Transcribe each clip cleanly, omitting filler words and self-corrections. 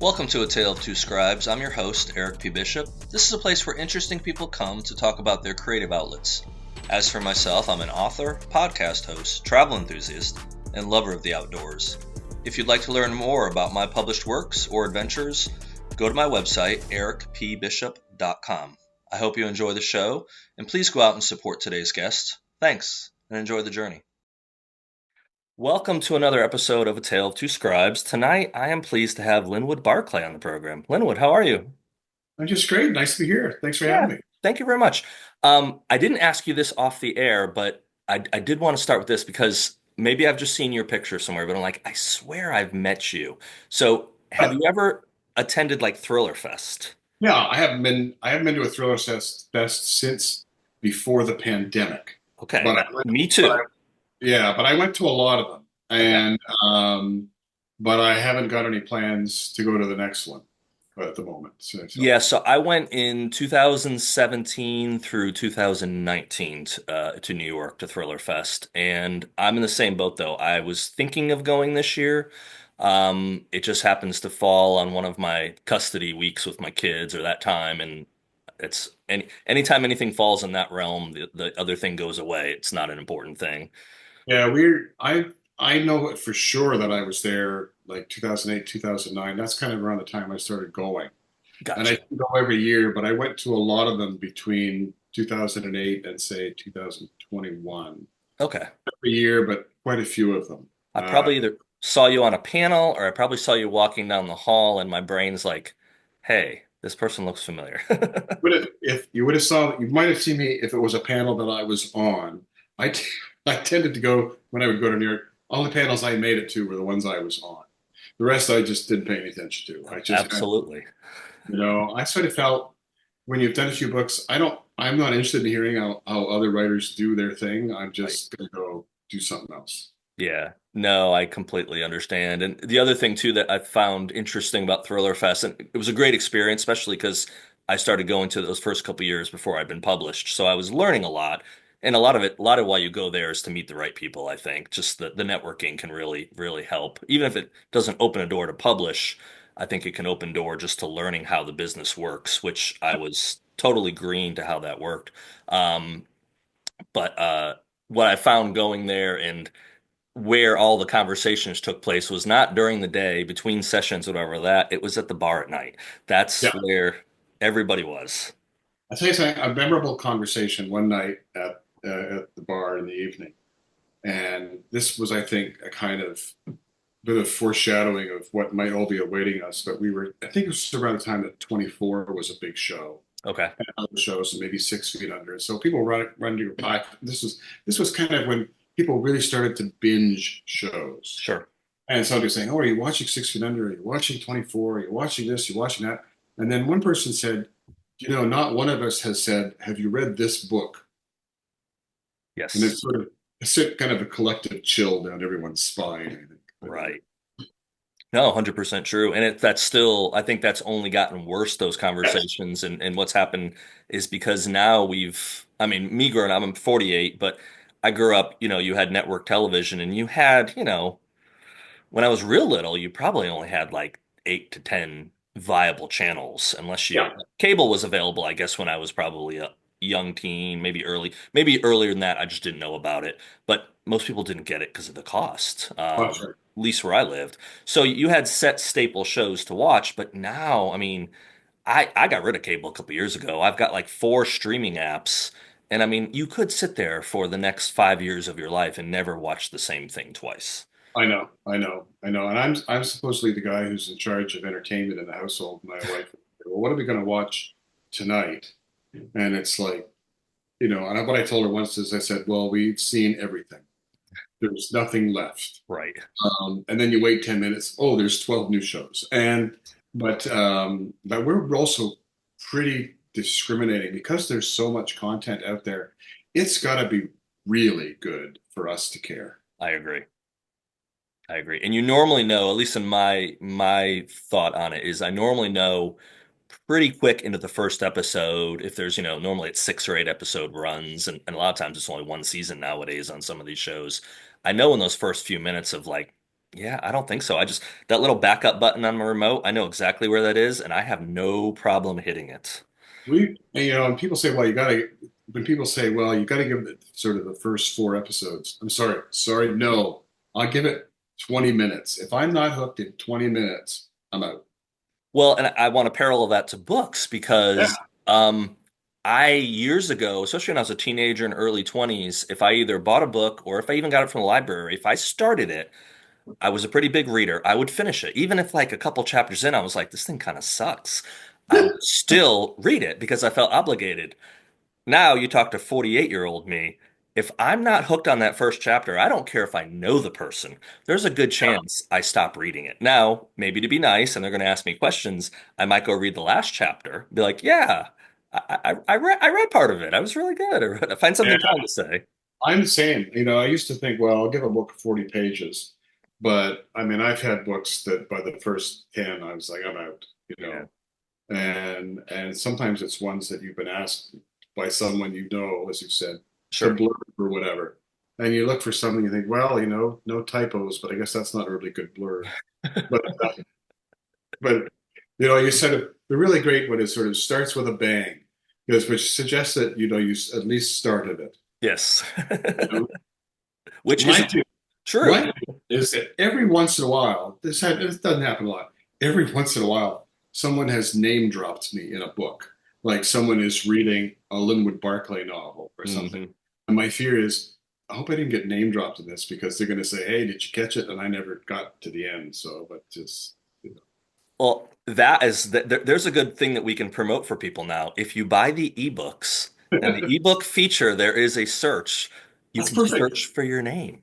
Welcome to A Tale of Two Scribes. I'm your host, Eric P. Bishop. This is a place where interesting people come to talk about their creative outlets. As for myself, I'm an author, podcast host, travel enthusiast, and lover of the outdoors. If you'd like to learn more about my published works or adventures, go to my website, ericpbishop.com. I hope you enjoy the show, and please go out and support today's guest. Thanks, and enjoy the journey. Welcome to another episode of A Tale of Two Scribes. Tonight, I am pleased to have Linwood Barclay on the program. Linwood, how are you? I'm just great. Nice to be here. Thanks for Yeah, having me. thank you very much. I didn't ask you this off the air, but I did want to start with this because maybe I've just seen your picture somewhere, but I'm like, I swear I've met you. So, have Uh, you ever attended like Thriller Fest? yeah, I haven't been to a thriller fest since before the pandemic. Okay, But I went, me but I, too. yeah, but I went to a lot of them, Okay. and but I haven't got any plans to go to the next one at the moment. So Yeah, so I went in 2017 through 2019 to New York to Thriller Fest, and I'm in the same boat though. I was thinking of going this year. It just happens to fall on one of my custody weeks with my kids or that time, and anytime anything falls in that realm, the other thing goes away. It's not an important thing. yeah, I know it for sure that I was there like 2008, 2009. That's kind of around the time I started going. And I Gotcha. didn't go every year, but I went to a lot of them between 2008 and say 2021. Okay. Every year, but quite a few of them. I probably either saw you on a panel or I probably saw you walking down the hall, and my brain's like, hey, this person looks familiar. If you would have saw, you might have seen me if it was a panel that I was on. I, t- I tended to go when I would go to New York. All the panels I made it to were the ones I was on. The rest I just didn't pay any attention to. I just kind of, Absolutely. I sort of felt when you've done a few books, I'm not interested in hearing how other writers do their thing. I'm Right. just going to go do something else. Yeah. No, I completely understand. And the other thing too that I found interesting about Thriller Fest, and it was a great experience, especially because I started going to those first couple years before I'd been published. So I was learning a lot. And a lot of why you go there is to meet the right people, I think. Just the networking can really, really help. Even if it doesn't open a door to publish, I think it can open door just to learning how the business works, which I was totally green to how that worked. Um, but what I found going there and where all the conversations took place was not during the day, between sessions, whatever that, it was at the bar at night. That's Yeah. where everybody was. I'll tell you something, a memorable conversation one night at the bar in the evening. And this was, I think, a kind of bit of foreshadowing of what might all be awaiting us. But I think it was around the time that 24 was a big show, Okay. and other shows, and maybe 6 feet under. So people run to your pack. This was kind of when people really started to binge shows. Sure. And somebody was saying, "Oh, are you watching 6 feet under? Are you watching 24? Are you watching this? You're watching that?" And then one person said, not one of us has said, "Have you read this book?" And Yes. it's sort of kind of a collective chill down everyone's spine, I think. Right. No, 100% true. And that's still, I think that's only gotten worse, those Yes, conversations. And what's happened is because now I mean, me growing up, I'm 48, but I grew up, you had network television and you had, when I was real little, you probably only had like 8 to 10 viable channels, unless yeah, cable was available, I guess, when I was probably a young teen, maybe earlier than that. I just didn't know about it. But most people didn't get it because of the cost, that's right. at least where I lived. So you had set staple shows to watch, but now, I mean, I got rid of cable a couple years ago. I've got like 4 streaming apps. And I mean, you could sit there for the next 5 years of your life and never watch the same thing twice. I know. And I'm supposedly the guy who's in charge of entertainment in the household. My wife, well, what are we going to watch tonight? And it's like, and what I told her once is I said, well, we've seen everything. There's nothing left. Right. And then you wait 10 minutes. Oh, there's 12 new shows. But we're also pretty discriminating because there's so much content out there. It's got to be really good for us to care. I agree. I agree. And you normally know, at least in my thought on it, is I normally know pretty quick into the first episode if there's, normally it's 6 or 8 episode runs, and a lot of times it's only one season nowadays on some of these shows. I know in those first few minutes of like Yeah, I don't think so. I just that little backup button on my remote, I know exactly where that is, and I have no problem hitting it. And people say, when people say, well, you gotta give it sort of the first four episodes. I'm sorry, no, I'll give it 20 minutes. If I'm not hooked in 20 minutes, I'm out. Well, and I want to parallel that to books Yeah, because I years ago, especially when I was a teenager in early 20s, if I either bought a book or if I even got it from the library, if I started it, I was a pretty big reader. I would finish it. Even if like a couple chapters in, I was like, this thing kind of sucks. I would still read it because I felt obligated. Now you talk to 48-year-old me. If I'm not hooked on that first chapter, I don't care if I know the person. There's a good chance I stop reading it. Now, maybe to be nice, and they're going to ask me questions, I might go read the last chapter, be like, yeah, I read part of it. I was really good. I find yeah. something kind to say. I'm the same. I used to think, well, I'll give a book 40 pages, but I mean, I've had books that by the first 10, I was like, I'm out, Yeah, and sometimes it's ones that you've been asked by someone as you said, to sure. blurb or whatever. And you look for something, you think, well, no typos, but I guess that's not a really good blurb. But but you said the really great one is sort of starts with a bang, because which suggests that you at least started it. Yes. You know? Which My isn't two, true. my two is that every once in a while, this doesn't happen a lot. Every once in a while, someone has name dropped me in a book, like someone is reading a Linwood Barclay novel or something. Hmm. And my fear is, I hope I didn't get name dropped in this because they're going to say, "Hey, did you catch it?" And I never got to the end. So, but just Well, there's a good thing that we can promote for people now. If you buy the ebooks and the ebook feature, there is a search. You that's can perfect. search for your name.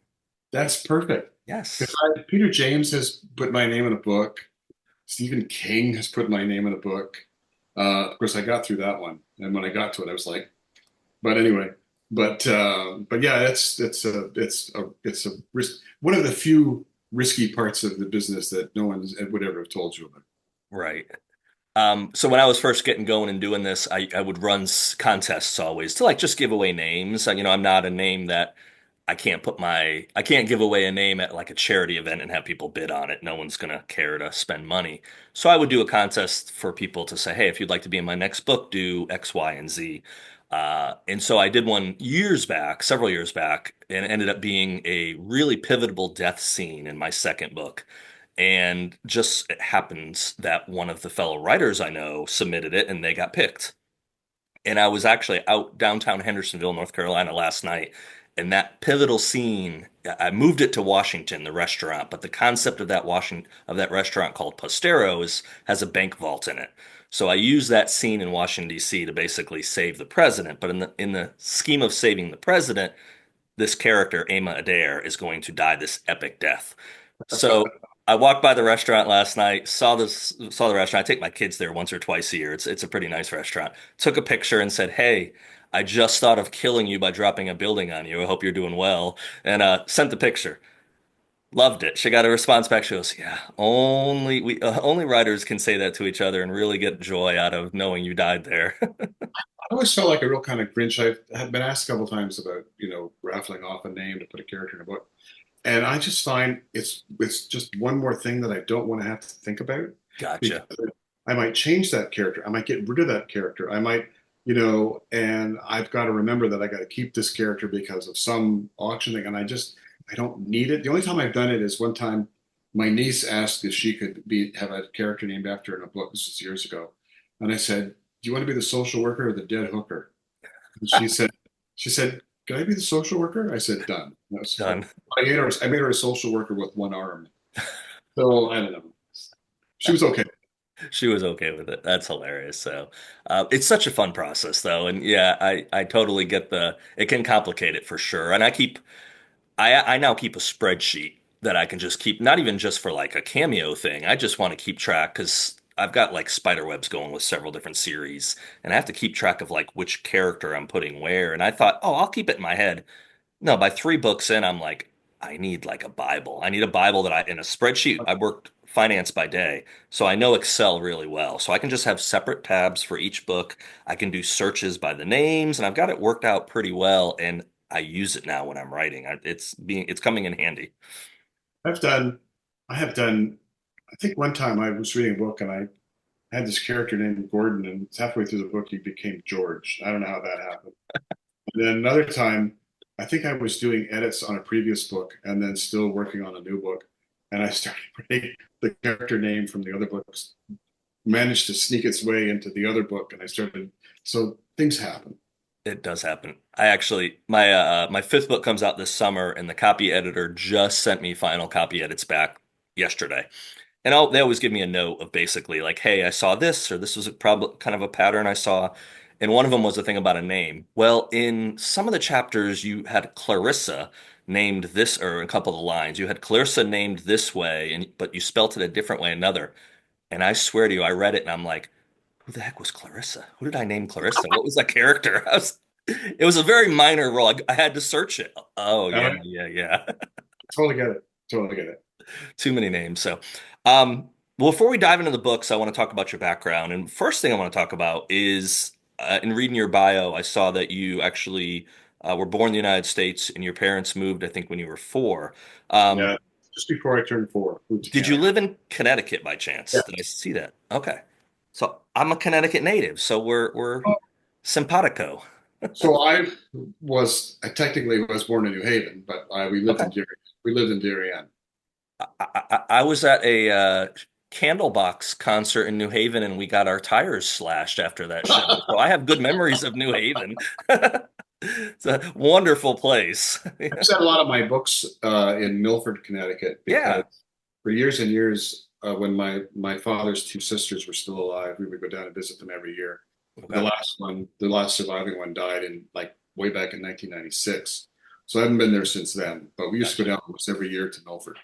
That's perfect. Because Yes. Peter James has put my name in a book. Stephen King has put my name in a book. Of course, I got through that one, and when I got to it, I was like, but anyway, but yeah, it's a risk. One of the few risky parts of the business that no one would ever have told you about. Right. So when I was first getting going and doing this, I would run contests always to like just give away names. I'm not a name that I can't give away a name at like a charity event and have people bid on it. No one's gonna care to spend money. So I would do a contest for people to say, hey, if you'd like to be in my next book, do X, Y, and Z. And so I did one years back, several years back, and it ended up being a really pivotal death scene in my second book. And just it happens that one of the fellow writers I know submitted it and they got picked. And I was actually out downtown Hendersonville, North Carolina last night. And that pivotal scene, I moved it to Washington, the restaurant, but the concept of that restaurant called Postero has a bank vault in it. So I use that scene in Washington, D.C. to basically save the president. But in the scheme of saving the president, this character, Ama Adair, is going to die this epic death. So I walked by the restaurant last night, saw the restaurant. I take my kids there once or twice a year. It's a pretty nice restaurant. Took a picture and said, "Hey, I just thought of killing you by dropping a building on you. I hope you're doing well." And sent the picture. Loved it. She got a response back. She goes, "Yeah, only writers can say that to each other and really get joy out of knowing you died there." I always felt like a real kind of Grinch. I have been asked a couple times about raffling off a name to put a character in a book, and I just find it's just one more thing that I don't want to have to think about Gotcha. because I might change that character. I might get rid of that character. I might, and I've got to remember that I got to keep this character because of some auction thing, and I don't need it. The only time I've done it is one time my niece asked if she could have a character named after her in a book. This was years ago, and I said, "Do you want to be the social worker or the dead hooker?" And she said, "Can I be the social worker?" I said, "Done." That was so. Done. I made her a social worker with one arm. So I don't know. She was okay. She was okay with it. That's hilarious. So, it's such a fun process, though, and yeah, I totally get it can complicate it for sure. And I now keep a spreadsheet that I can just keep, not even just for like a cameo thing. I just want to keep track because I've got like spider webs going with several different series, and I have to keep track of like which character I'm putting where. And I thought, oh, I'll keep it in my head. No, by three books in, I'm like, I need like a Bible. I need a Bible in a spreadsheet. I worked finance by day, so I know Excel really well. So I can just have separate tabs for each book. I can do searches by the names, and I've got it worked out pretty well. And I use it now when I'm writing. It's coming in handy. I've done. I have done. I think one time I was reading a book and I had this character named Gordon, and halfway through the book he became George. I don't know how that happened. And then another time, I think I was doing edits on a previous book and then still working on a new book, and I started writing the character name from the other books, managed to sneak its way into the other book, and I started. So things happen. It does happen. I actually my fifth book comes out this summer, and the copy editor just sent me final copy edits back yesterday. And they always give me a note of basically like, hey, I saw this, or this was a probably kind of a pattern I saw. And one of them was a thing about a name. Well, in some of the chapters, you had Clarissa named this, or a couple of the lines, you had Clarissa named this way, and but you spelt it a different way another. And I swear to you, I read it and I'm like, who the heck was Clarissa? Who did I name Clarissa? What was that character? It was a very minor role. I had to search it. Oh And yeah, I yeah, yeah. totally get it. Totally get it. Too many names. So, um, well, before we dive into the books, I want to talk about your background. And first thing I want to talk about is in reading your bio, I saw that you actually were born in the United States and your parents moved, I think, when you were four. Yeah, Um, just before I turned four, moved to did you Canada. live in Connecticut by chance? Yeah. Did I see that? Okay. So I'm a Connecticut native, so we're simpatico. So I technically was born in New Haven, but Okay. We lived in Darien. I was at a Candlebox concert in New Haven and we got our tires slashed after that show. So I have good memories of New Haven. It's a wonderful place. I've said a lot of my books in Milford, Connecticut, because Yeah. for years and years, when my father's two sisters were still alive, we would go down and visit them every year. Okay. The last surviving one died in like way back in 1996. So I haven't been there since then, but we used to Gotcha. go down almost every year to Milford.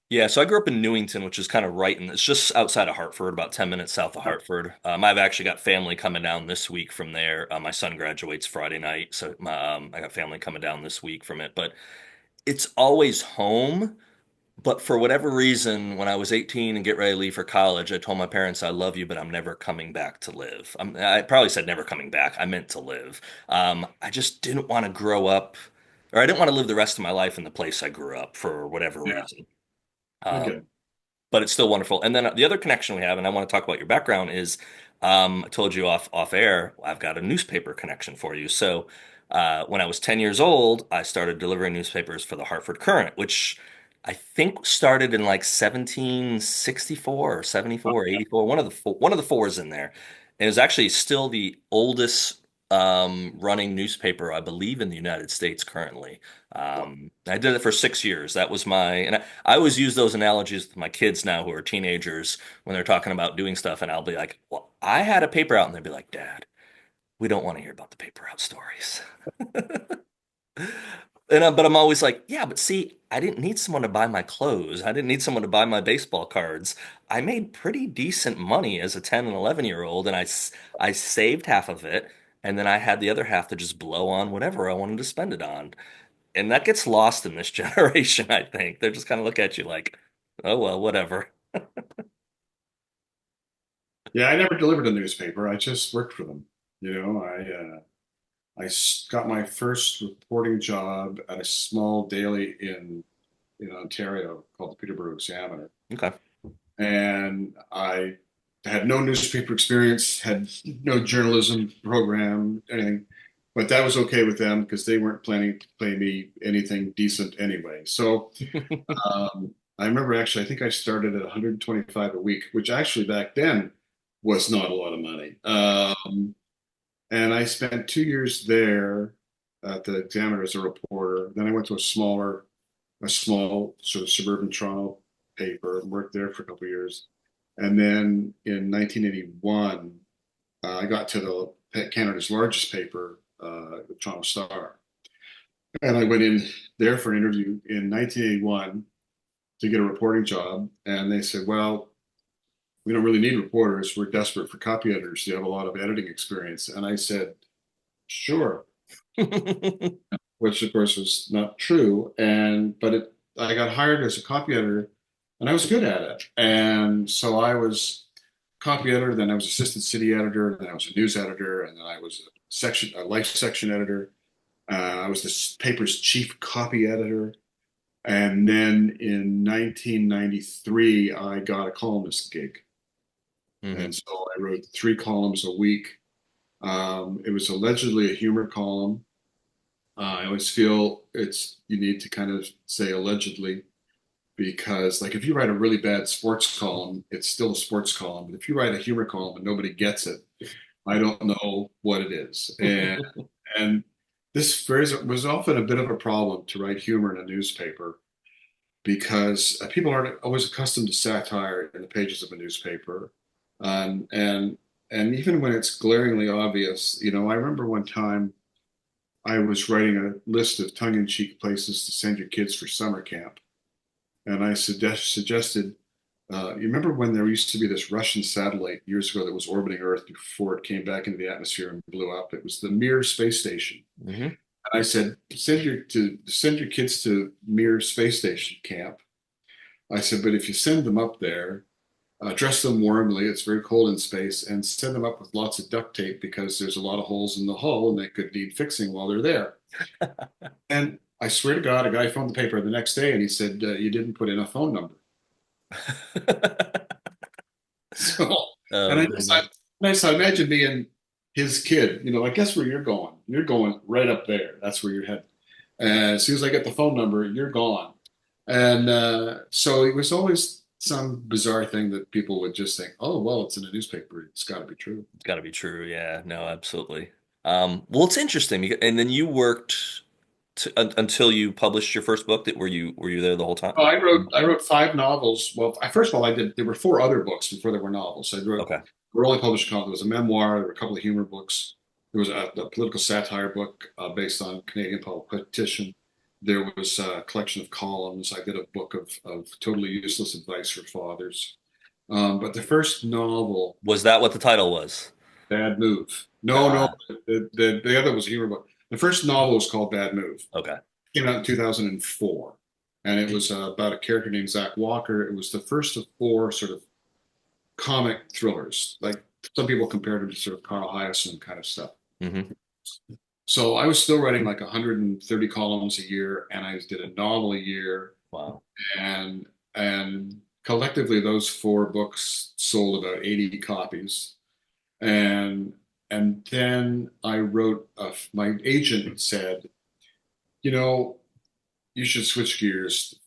Yeah, so I grew up in Newington, which is kind of right in, it's just outside of Hartford, about 10 minutes south of Hartford. I've actually got family coming down this week from there. My son graduates Friday night, so I got family coming down this week from it. But it's always home. But for whatever reason, when I was 18 and get ready to leave for college, I told my parents, I love you, but I'm never coming back to live. I probably said never coming back. I meant to live. I just didn't want to grow up, or I didn't want to live the rest of my life in the place I grew up for whatever Yeah, reason. I get it. Um, but it's still wonderful. And then the other connection we have, and I want to talk about your background, is I told you off air, I've got a newspaper connection for you. So when I was 10 years old, I started delivering newspapers for the Hartford Courant, which I think started in like 1764 or 74 or 84, one of the fours in there. And it was actually still the oldest running newspaper, I believe, in the United States currently. I did it for 6 years. That was and I always use those analogies with my kids now who are teenagers when they're talking about doing stuff, and I'll be like, "Well, I had a paper out," and they'll be like, "Dad, we don't want to hear about the paper out stories." But I'm always like, "Yeah, but see, I didn't need someone to buy my clothes. I didn't need someone to buy my baseball cards. I made pretty decent money as a 10 and 11-year-old, and I saved half of it, and then I had the other half to just blow on whatever I wanted to spend it on." And that gets lost in this generation, I think. They're just kind of look at you like, oh, well, whatever. Yeah, I never delivered a newspaper. I just worked for them. You know, got my first reporting job at a small daily in Ontario called the Peterborough Examiner, Okay. and I had no newspaper experience, had no journalism program, anything. But that was okay with them because they weren't planning to pay me anything decent anyway. So I remember actually, I think I started at 125 a week, which actually back then was not a lot of money. And I spent 2 years there at the Examiner as a reporter. Then I went to a small sort of suburban Toronto paper and worked there for a couple of years. And then in 1981, I got to Canada's largest paper, the Toronto Star. And I went in there for an interview in 1981 to get a reporting job. And they said, well, we don't really need reporters. We're desperate for copy editors. You have a lot of editing experience. And I said, sure, which of course was not true. I got hired as a copy editor and I was good at it. And so I was copy editor, then I was assistant city editor, then I was a news editor, and then I was a life section editor. I was this paper's chief copy editor. And then in 1993, I got a columnist gig. Hmm. And so I wrote 3 columns a week. It was allegedly a humor column. I always feel you need to kind of say allegedly because, like, if you write a really bad sports column, it's still a sports column. But if you write a humor column and nobody gets it, I don't know what it is. And this was often a bit of a problem to write humor in a newspaper because people aren't always accustomed to satire in the pages of a newspaper. Um, and and even when it's glaringly obvious, I remember one time I was writing a list of tongue-in-cheek places to send your kids for summer camp, and I suggested. You remember when there used to be this Russian satellite years ago that was orbiting Earth before it came back into the atmosphere and blew up? It was the Mir space station. Hmm. And I said, send your kids to Mir space station camp. I said, but if you send them up there, dress them warmly. It's very cold in space, and send them up with lots of duct tape because there's a lot of holes in the hull and they could need fixing while they're there. And I swear to God, a guy phoned the paper the next day and he said, you didn't put in a phone number. So, and Oh goodness. I imagine being his kid, I guess where you're going. You're going right up there. That's where you're heading. And as soon as I get the phone number, you're gone. And so it was always some bizarre thing that people would just think, oh, well, it's in a newspaper. It's got to be true. It's got to be true. Yeah, no, absolutely. Well, it's interesting. And then you worked until you published your first book. That were you there the whole time? Well, I wrote 5 novels. Well, first of all, there were 4 other books before there were novels. I wrote Okay. were only published a couple. There was a memoir, there were a couple of humor books. There was a political satire book based on Canadian politician. There was a collection of columns. I did a book of totally useless advice for fathers. But the first novel, Was that what the title was? Bad Move. No, no, Uh, the other was a humor book. The first novel was called Bad Move. okay. Came out in 2004, and it was about a character named Zach Walker. It was the first of 4 sort of comic thrillers. Like some people compared him to sort of Carl Hyacin kind of stuff. Hmm. So I was still writing like 130 columns a year, and I did a novel a year, Wow. and collectively those 4 books sold about 80 copies. And and then I wrote. My agent said, you know, you should switch gears.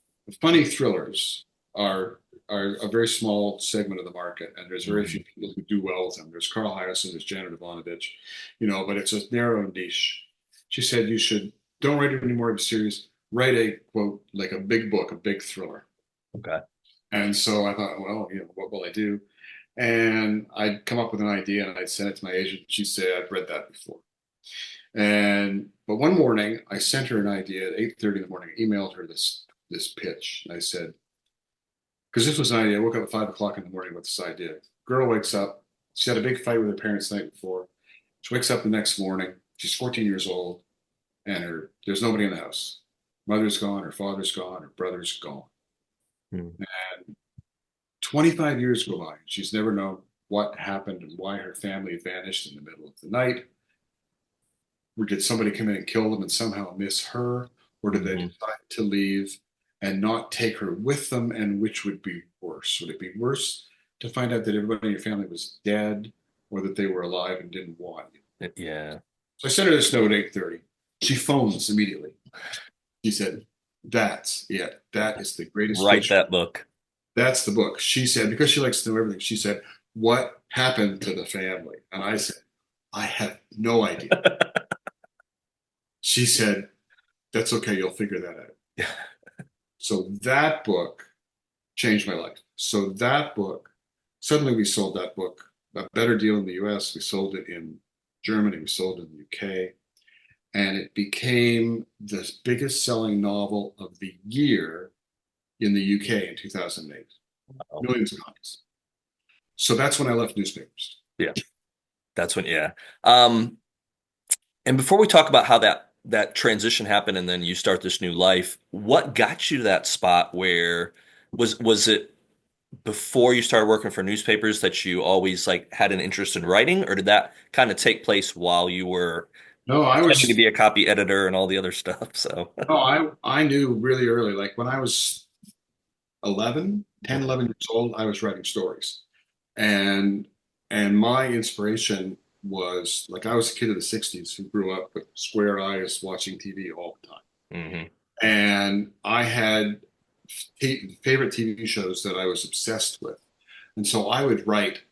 Funny thrillers are a very small segment of the market, and there's very few Hmm. people who do well with them. There's Carl Hyacin, there's Janet Ivanovich, but it's a narrow niche. She said you should don't write it anymore of a series. Write a quote like a big book, a big thriller. Okay. And so I thought, well, what will I do? And I'd come up with an idea and I'd send it to my agent. She'd say, I've read that before. But one morning I sent her an idea at 8:30 in the morning, I emailed her this pitch. And I said, because this was an idea. I woke up at 5 o'clock in the morning with this idea. Girl wakes up. She had a big fight with her parents the night before. She wakes up the next morning. She's 14 years old, and there's nobody in the house. Mother's gone, her father's gone, her brother's gone. Hmm. And 25 years go by. She's never known what happened and why her family vanished in the middle of the night. Or did somebody come in and kill them and somehow miss her? Or did they Hmm. decide to leave and not take her with them? And which would be worse? Would it be worse to find out that everybody in your family was dead or that they were alive and didn't want you? Yeah. So I sent her this note at 8:30. She phones immediately. She said, that's it. That is the greatest Write pitch. that book. That's the book. She said, because she likes to know everything, she said, what happened to the family? And I said, I have no idea. She said, that's okay. You'll figure that out. So that book changed my life. So that book, suddenly we sold that book a better deal in the US. We sold it in Germany. We sold it in the UK. And it became the biggest selling novel of the year in the UK in 2008. Oh, Millions of copies. So that's when I left newspapers. yeah. That's when, yeah. Um, and before we talk about how that transition happened and then you start this new life, what got you to that spot where was it before you started working for newspapers that you always like had an interest in writing, or did that kind of take place while you were No, I pretending to was be a copy editor and all the other stuff. So, no, I knew really early. Like when I was 11, 10, 11 years old, I was writing stories. And my inspiration was like I was a kid of the 60s who grew up with square eyes watching TV all the time. hmm And I had favorite TV shows that I was obsessed with. And so I would write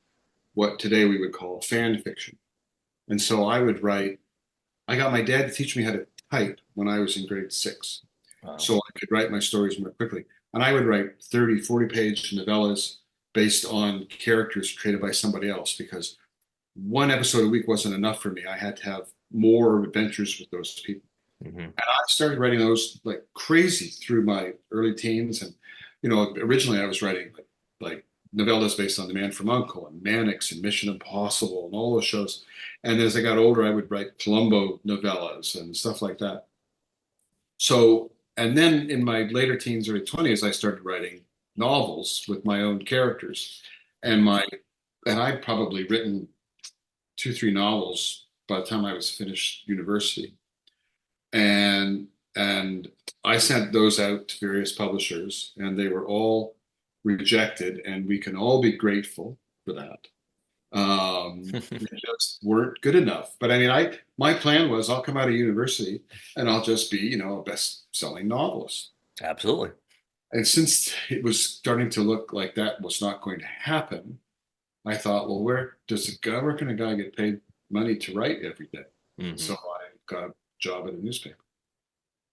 what today we would call fan fiction. And so I would write, I got my dad to teach me how to type when I was in grade six. Wow. So I could write my stories more quickly. And I would write 30, 40-page novellas based on characters created by somebody else because one episode a week wasn't enough for me. I had to have more adventures with those people. hmm And I started writing those like crazy through my early teens. And, originally I was writing like novellas based on The Man from Uncle and Mannix and Mission Impossible and all those shows. And as I got older, I would write Columbo novellas and stuff like that. So, and then in my later teens, early 20s, I started writing novels with my own characters. And I'd probably written two, three novels by the time I was finished university. And I sent those out to various publishers, and they were all rejected, and we can all be grateful for that. They just weren't good enough. But I mean, my plan was I'll come out of university and I'll just be, a best-selling novelist. Absolutely. And since it was starting to look like that was not going to happen, I thought, well, where can a guy get paid money to write every day? hmm So I got a job at a newspaper.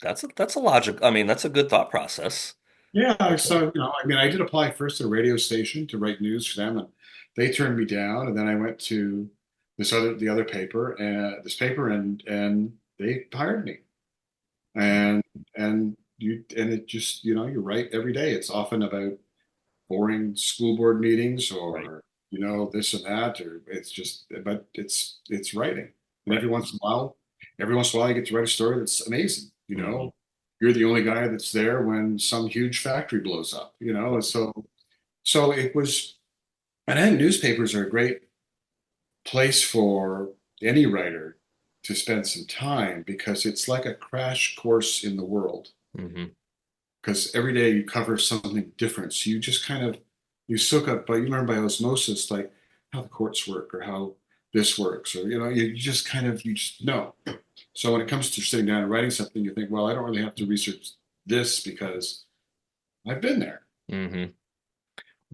That's a logic. I mean, that's a good thought process. Yeah, Okay. so I mean, I did apply first at a radio station to write news for them, and they turned me down. And then I went to the other paper, and they hired me. And it just you write every day. It's often about boring school board meetings Right. or this and that, or it's just but it's writing. And Right. every once in a while, you get to write a story that's amazing. hmm You're the only guy that's there when some huge factory blows up. And so it was. And I think newspapers are a great place for any writer to spend some time because it's like a crash course in the world. hmm Because every day you cover something different, so you just kind of you soak up, but you learn by osmosis, like how the courts work or how this works, or you just you just know. So when it comes to sitting down and writing something, you think, well, I don't really have to research this because I've been there. hmm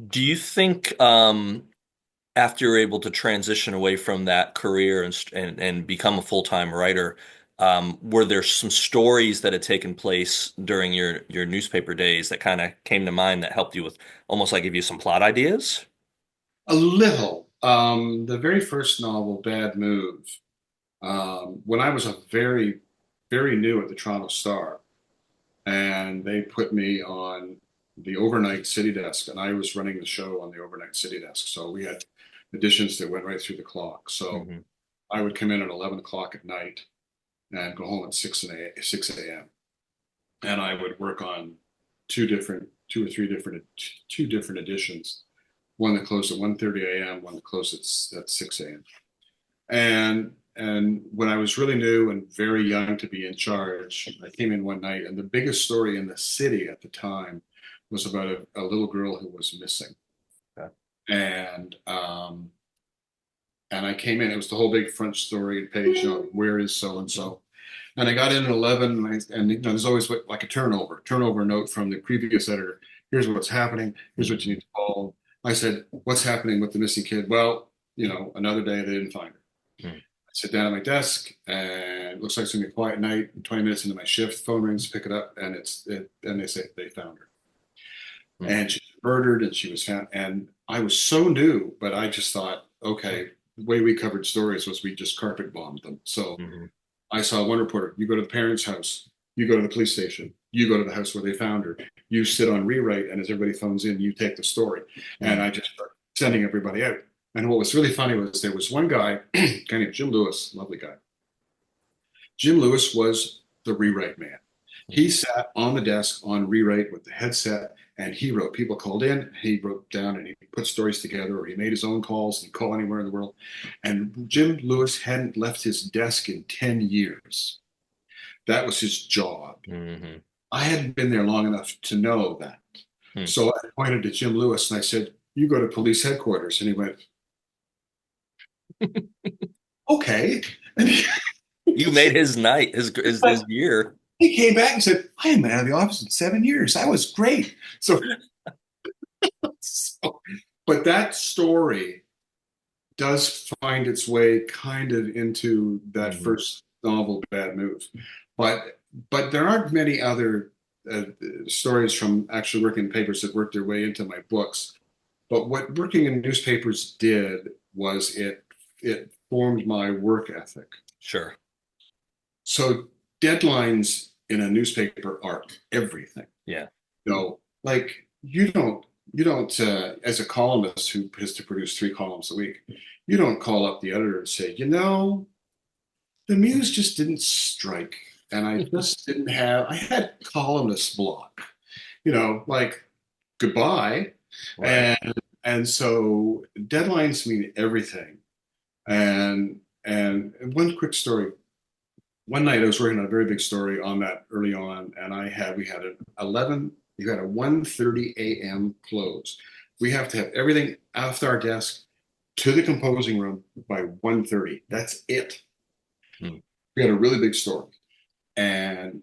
Do you think after you're able to transition away from that career and become a full-time writer, were there some stories that had taken place during your newspaper days that kind of came to mind that helped you with almost like give you some plot ideas? A little. The very first novel, Bad Move, when I was a very, very new at the Toronto Star, and they put me on the overnight city desk, and I was running the show on the overnight city desk. So we had editions that went right through the clock. So hmm I would come in at 11 o'clock at night and go home at 6 a.m. And I would work on two or three different, two different editions. One that closed at 1:30 a.m., one that closed at 6 a.m. And when I was really new and very young to be in charge, I came in one night, and the biggest story in the city at the time was about a little girl who was missing. Okay. And I came in. It was the whole big front story page. Where is so and so? And I got in at 11, there's always like a turnover note from the previous editor. Here's what's happening. Here's what you hmm need to follow. I said, what's happening with the missing kid? Well, another day they didn't find her. I sit down at my desk, and it looks like it's gonna be a quiet night. And 20 minutes into my shift, phone rings, pick it up, and and they say they found her, hmm and she was murdered, and she was found. And I was so new, but I just thought, okay, the way we covered stories was we just carpet bombed them. So hmm I saw one reporter, you go to the parents' house, you go to the police station, you go to the house where they found her, you sit on rewrite, and as everybody phones in, you take the story. And I hmm just started sending everybody out. And what was really funny was there was one guy, a guy named Jim Lewis, lovely guy. Jim Lewis was the rewrite man. He sat on the desk on rewrite with the headset, and he wrote. People called in, he wrote down, and he put stories together, or he made his own calls. He'd call anywhere in the world. And Jim Lewis hadn't left his desk in 10 years. That was his job. Hmm. I hadn't been there long enough to know that. Hmm. So I pointed to Jim Lewis and I said, "You go to police headquarters." And he went, "Okay." And You made his night, his year. he came back and said, "I haven't been out of the office in 7 years. That was great." So, but that story does find its way kind of into that Hmm. first novel, Bad Move. But there aren't many other uh, stories from actually working in papers that worked their way into my books. But what working in newspapers did was it formed my work ethic. Sure. So deadlines in a newspaper are everything. Yeah. Like you don't as a columnist who has to produce 3 columns a week, you don't call up the editor and say, the muse just didn't strike, and I just didn't have. I had columnist block, like goodbye, Right. and so deadlines mean everything. And one quick story. One night I was working on a very big story on that early on, and we had an 11, we had a 1:30 a.m. close. We have to have everything off our desk to the composing room by 1:30. That's it. Hmm. We had a really big story, and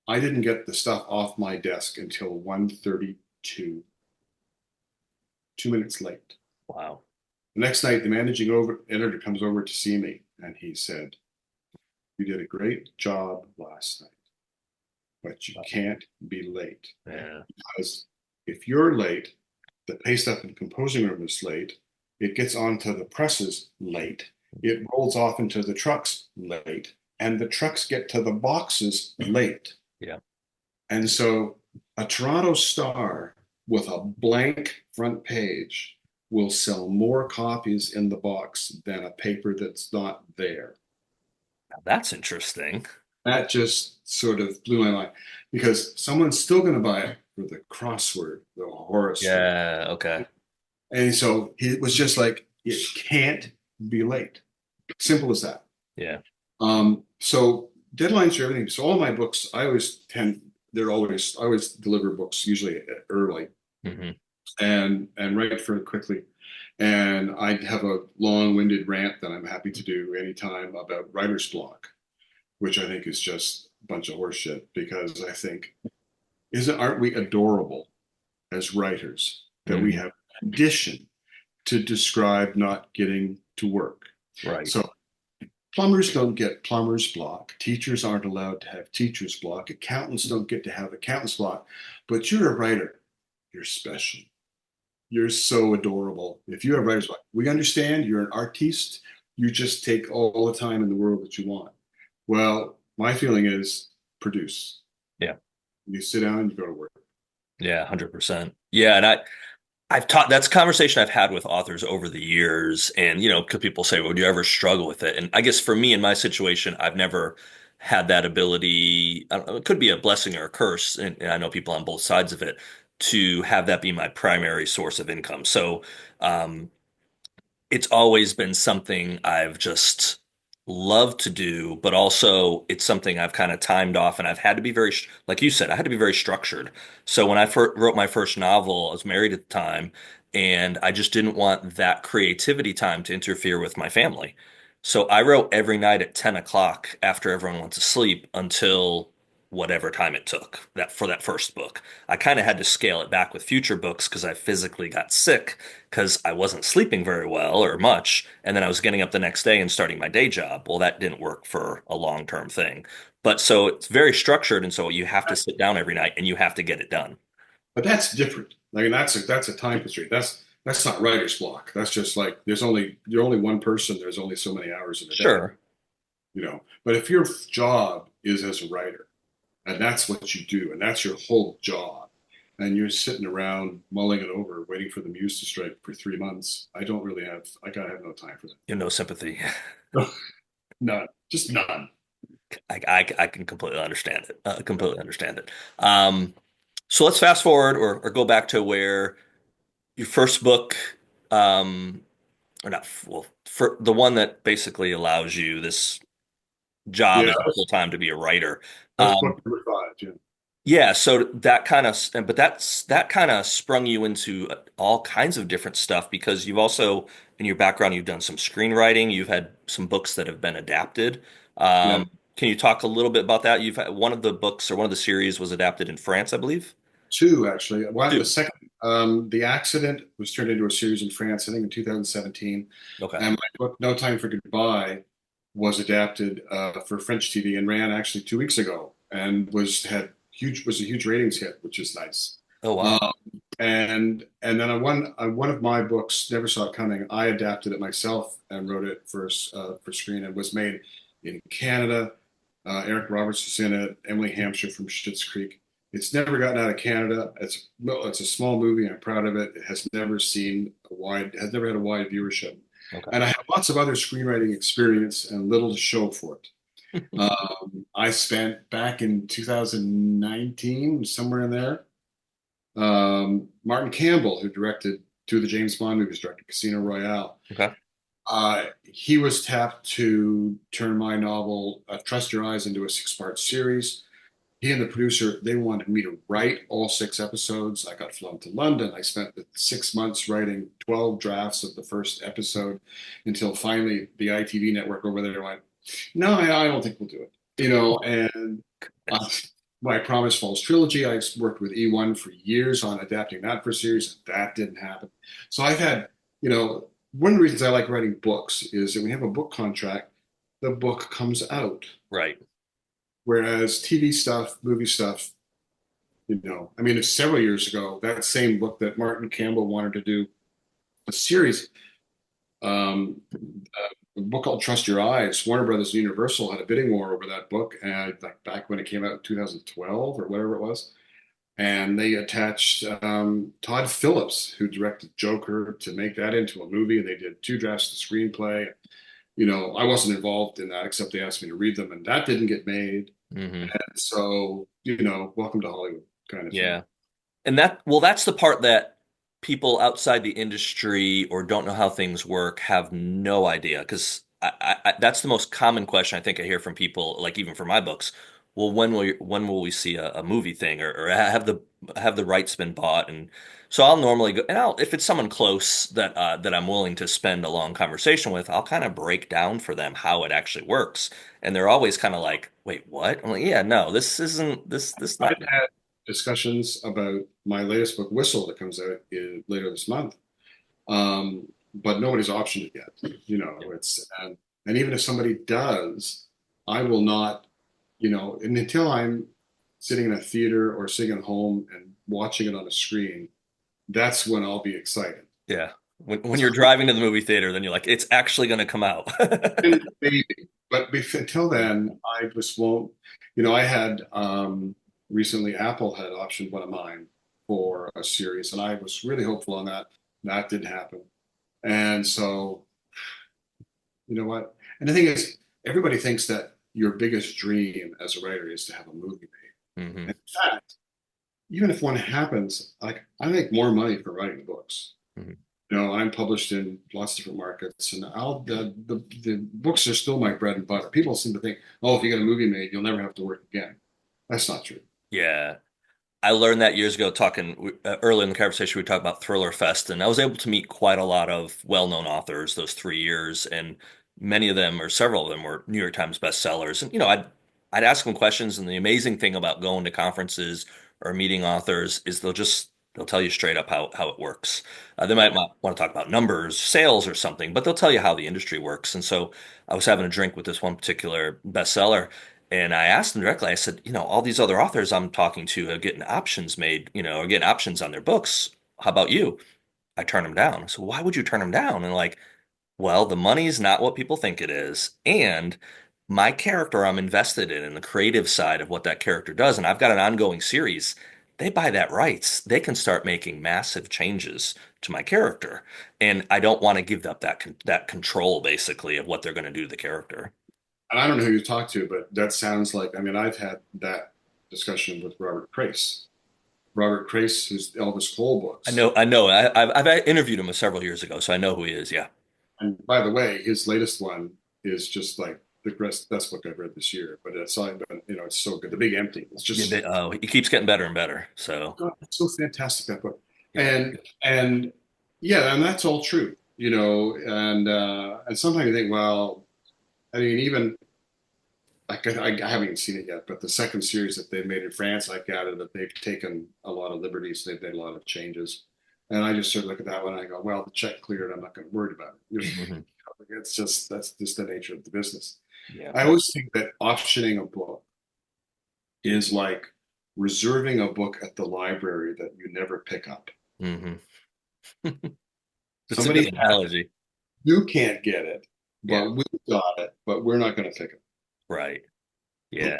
I didn't get the stuff off my desk until 1:32, 2 minutes late. Wow. The next night, the managing editor comes over to see me, and he said, "You did a great job last night, but you can't be late. Yeah. Because if you're late, the pay stuff in the composing room is late. It gets onto the presses late. It rolls off into the trucks late. And the trucks get to the boxes late." Yeah. And so a Toronto Star with a blank front page will sell more copies in the box than a paper that's not there. That's interesting. That just sort of blew my mind because someone's still going to buy it for the crossword, the horoscope. Yeah. Okay. And so it was just like, it can't be late. Simple as that. Yeah. So deadlines are everything. So all my books, I always deliver books usually early Hmm. and write fairly quickly. And I have a long-winded rant that I'm happy to do anytime about writer's block, which I think is just a bunch of horseshit because I think, aren't we adorable as writers that we Hmm. have a condition to describe not getting to work? Right. So plumbers don't get plumber's block. Teachers aren't allowed to have teacher's block. Accountants don't get to have accountant's block. But you're a writer. You're special. You're so adorable. If you have writer's block, we understand you're an artiste. You just take all the time in the world that you want. Well, my feeling is produce. Yeah. You sit down and you go to work. Yeah. 100%. Yeah. And I've taught that's a conversation I've had with authors over the years. And, could people say, well, do you ever struggle with it? And I guess for me in my situation, I've never had that ability. I don't know, it could be a blessing or a curse. And I know people on both sides of it to have that be my primary source of income. So, um, it's always been something I've just loved to do, but also it's something I've kind of timed off and I've had to be like you said, I had to be very structured. So when I wrote my first novel, I was married at the time and I just didn't want that creativity time to interfere with my family. So I wrote every night at 10 o'clock after everyone went to sleep until whatever time it took that for that first book. I kind of had to scale it back with future books because I physically got sick because I wasn't sleeping very well or much. And then I was getting up the next day and starting my day job. Well, that didn't work for a long-term thing. But so it's very structured. And so you have to sit down every night and you have to get it done. But that's different. Like, and that's a time constraint. That's not writer's block. That's just like you're only one person. There's only so many hours in a day, Sure. But if your job is as a writer, and that's what you do, and that's your whole job, and you're sitting around mulling it over, waiting for the muse to strike for 3 months, I gotta have no time for You know, sympathy. that. None, just none. I can completely understand it. Completely understand it. Um, So let's fast forward or go back to where your first book, um, or not, well, for the one that basically allows you this job Yeah, as a full time to be a writer. that's Um, book number five. Yeah, yeah, so that kind of, but that kind of sprung you into all kinds of different stuff because you've also, in your background, you've done some screenwriting, you've had some books that have been adapted. yeah. Can you talk a little bit about that? You've had one of the books or one of the series was adapted in France, I believe. Two actually. One, the Two. second, The Accident was turned into a series in France, I think in 2017, Okay. and my book No Time for Goodbye was adapted for French TV and ran actually 2 weeks ago, and was a huge ratings hit, which is nice. Oh wow. Um, and then one of my books, Never Saw It Coming. I adapted it myself and wrote it for screen. It was made in Canada. Eric Roberts is in it. Emily Hampshire from Schitt's Creek. It's never gotten out of Canada. It's a small movie. I'm proud of it. It has never has never had a wide viewership. Okay. And I have lots of other screenwriting experience and little to show for it. I spent back in 2019, somewhere in there. Martin Campbell, who directed two of the James Bond movies, directed Casino Royale. Okay. He was tapped to turn my novel, Trust Your Eyes, into a six-part series. He and the producer, they wanted me to write all six episodes. I got flown to London. I spent the 6 months writing 12 drafts of the first episode until finally the ITV network over there went, no, I don't think we'll do it. And uh, my Promise Falls trilogy, I worked with E1 for years on adapting that for a series, and that didn't happen. So I've had, one of the reasons I like writing books is that when you have a book contract, the book comes out. Right. Whereas TV stuff, movie stuff, I mean, it's several years ago, that same book that Martin Campbell wanted to do a series, a book called Trust Your Eyes. Warner Brothers and Universal had a bidding war over that book, and like back when it came out in 2012 or whatever it was, and they attached Todd Phillips, who directed Joker, to make that into a movie, and they did two drafts of the screenplay. I wasn't involved in that except they asked me to read them, and that didn't get made. Hmm. And so, welcome to Hollywood kind of thing. Yeah. And that's the part that people outside the industry or don't know how things work have no idea. Because that's the most common question I think I hear from people, like even for my books. Well, when will we see a movie thing or have the rights been bought? And so I'll normally go and if it's someone close that I'm willing to spend a long conversation with, I'll kind of break down for them how it actually works. And they're always kind of like, wait, what? I'm like, yeah, no, this isn't this I've not. had discussions about my latest book, Whistle, that comes out later this month, but nobody's optioned it yet. And even if somebody does, I will not, and until I'm sitting in a theater or sitting at home and watching it on a screen, that's when I'll be excited. Yeah. When you're driving to the movie theater, then you're like, it's actually going to come out. Maybe, but until then, I just won't. I had recently Apple had optioned one of mine for a series, and I was really hopeful on that. That didn't happen, and so you know what? And the thing is, everybody thinks that your biggest dream as a writer is to have a movie made. Hmm. And in fact, even if one happens, like I make more money for writing books. Hmm. I'm published in lots of different markets, and the books are still my bread and butter. People seem to think, oh, if you get a movie made, you'll never have to work again. That's not true. Yeah. I learned that years ago talking early in the conversation. We talked about Thriller Fest, and I was able to meet quite a lot of well-known authors those 3 years, and many of them, or several of them, were New York Times bestsellers. And I'd ask them questions, and the amazing thing about going to conferences or meeting authors is they'll tell you straight up how it works. They might not want to talk about numbers, sales, or something, but they'll tell you how the industry works. And so I was having a drink with this one particular bestseller. And I asked them directly, I said, all these other authors I'm talking to are getting options made, or getting options on their books. How about you? I turn them down. So why would you turn them down? And like, well, the money's not what people think it is. And my character I'm invested in the creative side of what that character does. And I've got an ongoing series. They buy that rights. They can start making massive changes to my character. And I don't want to give up that control basically of what they're going to do to the character. And I don't know who you talk to, but that sounds like, I mean, I've had that discussion with Robert Price. Robert Crace, who's Elvis Cole I books. know, I know. I've interviewed him several years ago, so I know who he is. Yeah, And by the way, his latest one is just like best book I've read this year. But it's like, but, it's so good. The Big Empty. It's yeah. just He keeps getting better and better. So God, it's so fantastic that book. yeah, And yeah, and that's all true. And sometimes you think, well, I mean, even like I haven't even seen it yet, but the second series that they've made in France, I gathered that they've taken a lot of liberties, they've made a lot of changes, and I just sort of look at that one and I go, well, the check cleared, I'm not going to worry about it. hmm It's just that's just the nature of the business. yeah. I always think that auctioning a book is like reserving a book at the library that you never pick up. hmm It's a good Somebody, analogy, you can't get it, yeah. but we got it, but we're not going to pick it. Right, yeah.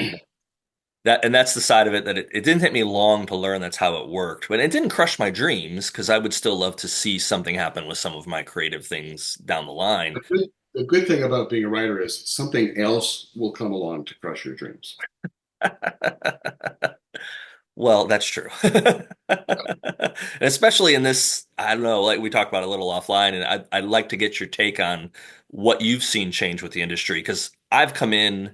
That's the side of it that it didn't take me long to learn that's how it worked, but it didn't crush my dreams because I would still love to see something happen with some of my creative things down the line. The good thing about being a writer is something else will come along to crush your dreams. Well, that's true. Especially in this, I don't know, like we talked about a little offline, and I'd like to get your take on what you've seen change with the industry because I've come in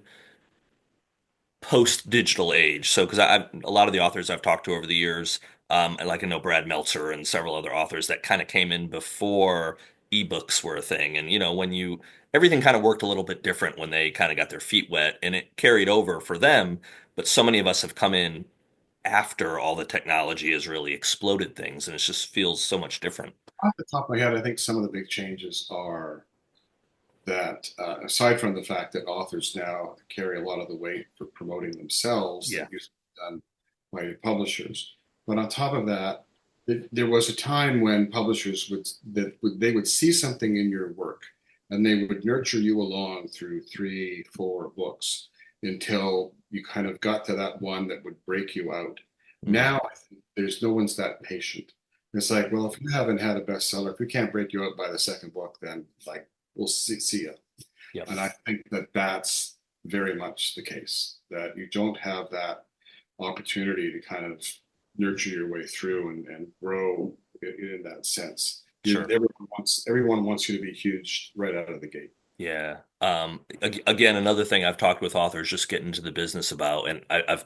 post-digital age. So, because I've a lot of the authors I've talked to over the years, and like I know Brad Meltzer and several other authors that kind of came in before ebooks were a thing, and when you everything kind of worked a little bit different when they kind of got their feet wet, and it carried over for them. But so many of us have come in after all the technology has really exploded things, and it just feels so much different. Off the top of my head, I think some of the big changes are that, aside from the fact that authors now carry a lot of the weight for promoting themselves Yeah. that used to be done by publishers, but on top of that, there was a time when publishers they would see something in your work and they would nurture you along through three, four books until you kind of got to that one that would break you out. Mm. Now, I think there's no one's that patient. It's like, well, if you haven't had a bestseller, if we can't break you out by the second book, then like we'll see you. Yep. And I think that that's very much the case, that you don't have that opportunity to kind of nurture your way through and grow in that sense. Sure. Everyone wants you to be huge right out of the gate. Yeah. Again, another thing I've talked with authors just getting into the business about, and I've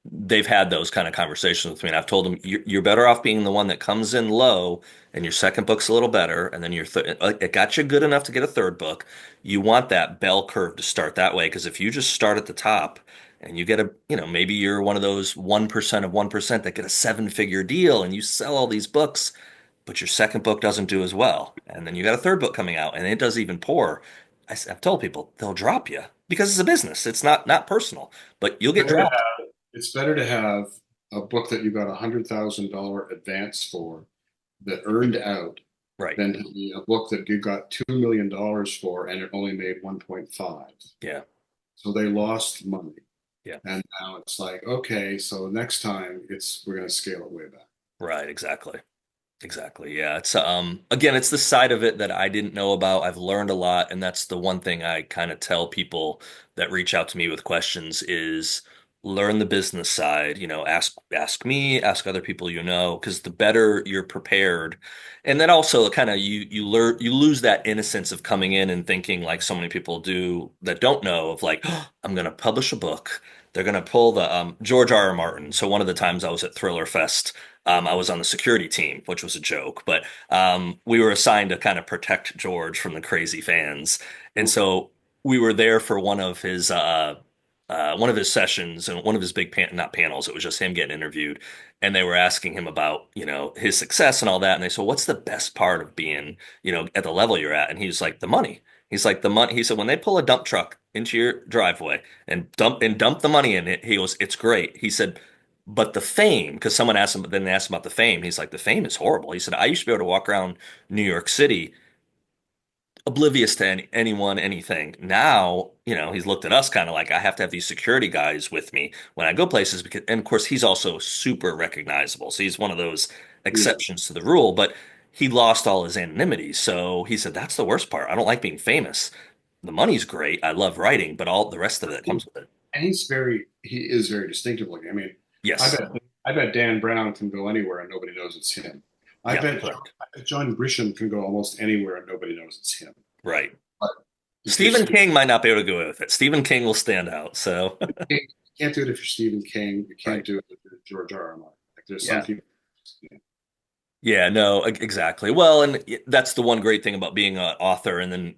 they've had those kind of conversations with me, and I've told them you're better off being the one that comes in low, and your second book's a little better, and then it got you good enough to get a third book. You want that bell curve to start that way, because if you just start at the top and you get maybe you're one of those 1% of 1% that get a seven-figure deal, and you sell all these books, but your second book doesn't do as well, and then you got a third book coming out, and it does even poor. I've told people they'll drop you because it's a business. It's not personal, but you'll get dropped. It's better to have a book that you got $100,000 advance for that earned out Right. than to be a book that you got $2 million for and it only made 1.5. Yeah. So they lost money. Yeah. And now it's like, okay, so next time we're going to scale it way back. Right. Exactly. Exactly. Yeah. It's again, it's the side of it that I didn't know about. I've learned a lot, and that's the one thing I kind of tell people that reach out to me with questions is learn the business side, ask me, ask other people because the better you're prepared. And then also kind of you lose that innocence of coming in and thinking like so many people do that don't know of like, oh, I'm gonna publish a book. They're gonna pull the George R. R. Martin. So one of the times I was at Thriller Fest, I was on the security team, which was a joke, but we were assigned to kind of protect George from the crazy fans. And so we were there for one of his sessions and one of his not panels. It was just him getting interviewed, and they were asking him about his success and all that. And they said, "What's the best part of being at the level you're at?" And he's like, "The money." He's like, "The money." He said, "When they pull a dump truck into your driveway and dump the money in it," he goes, "It's great." He said, but the fame, because someone asked him, then they asked him about the fame. He's like, the fame is horrible. He said, I used to be able to walk around New York City oblivious to anyone, anything. Now, he's looked at us kind of like I have to have these security guys with me when I go places because, and of course, he's also super recognizable. So he's one of those Yeah. exceptions to the rule, but he lost all his anonymity. So he said, that's the worst part. I don't like being famous. The money's great. I love writing, but all the rest of it comes with it. And he is very distinctive looking. I mean, I Yes. bet I bet Dan Brown can go anywhere and nobody knows it's him. Yeah, correct. I bet John Grisham can go almost anywhere and nobody knows it's him. Right. But if you're Stephen King might not be able to go with it. Stephen King will stand out. So, you can't do it if you're Stephen King. You can't right. do it if you're George R. R. Martin. Like there's some Yeah. people. Yeah, no, exactly. Well, and that's the one great thing about being an author and then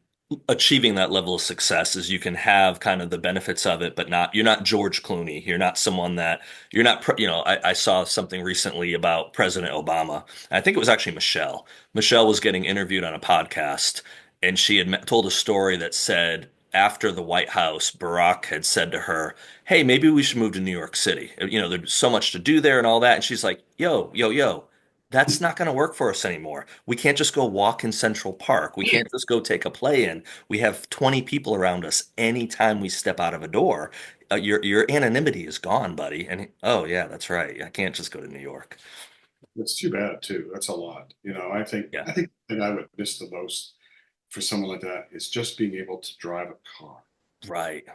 achieving that level of success is you can have kind of the benefits of it, but you're not George Clooney. You're not someone that, you're not, I saw something recently about President Obama. I think it was actually Michelle. Michelle was getting interviewed on a podcast, and she had told a story that said, after the White House, Barack had said to her, "Hey, maybe we should move to New York City. There's so much to do there and all that." And she's like, "Yo, yo, yo, that's not going to work for us anymore. We can't just go walk in Central Park. We can't just go take a play in. We have 20 people around us anytime we step out of a door. Your anonymity is gone, buddy." And oh yeah, that's right. I can't just go to New York. It's too bad too. That's a lot. Yeah, I think the thing I would miss the most for someone like that is just being able to drive a car. right.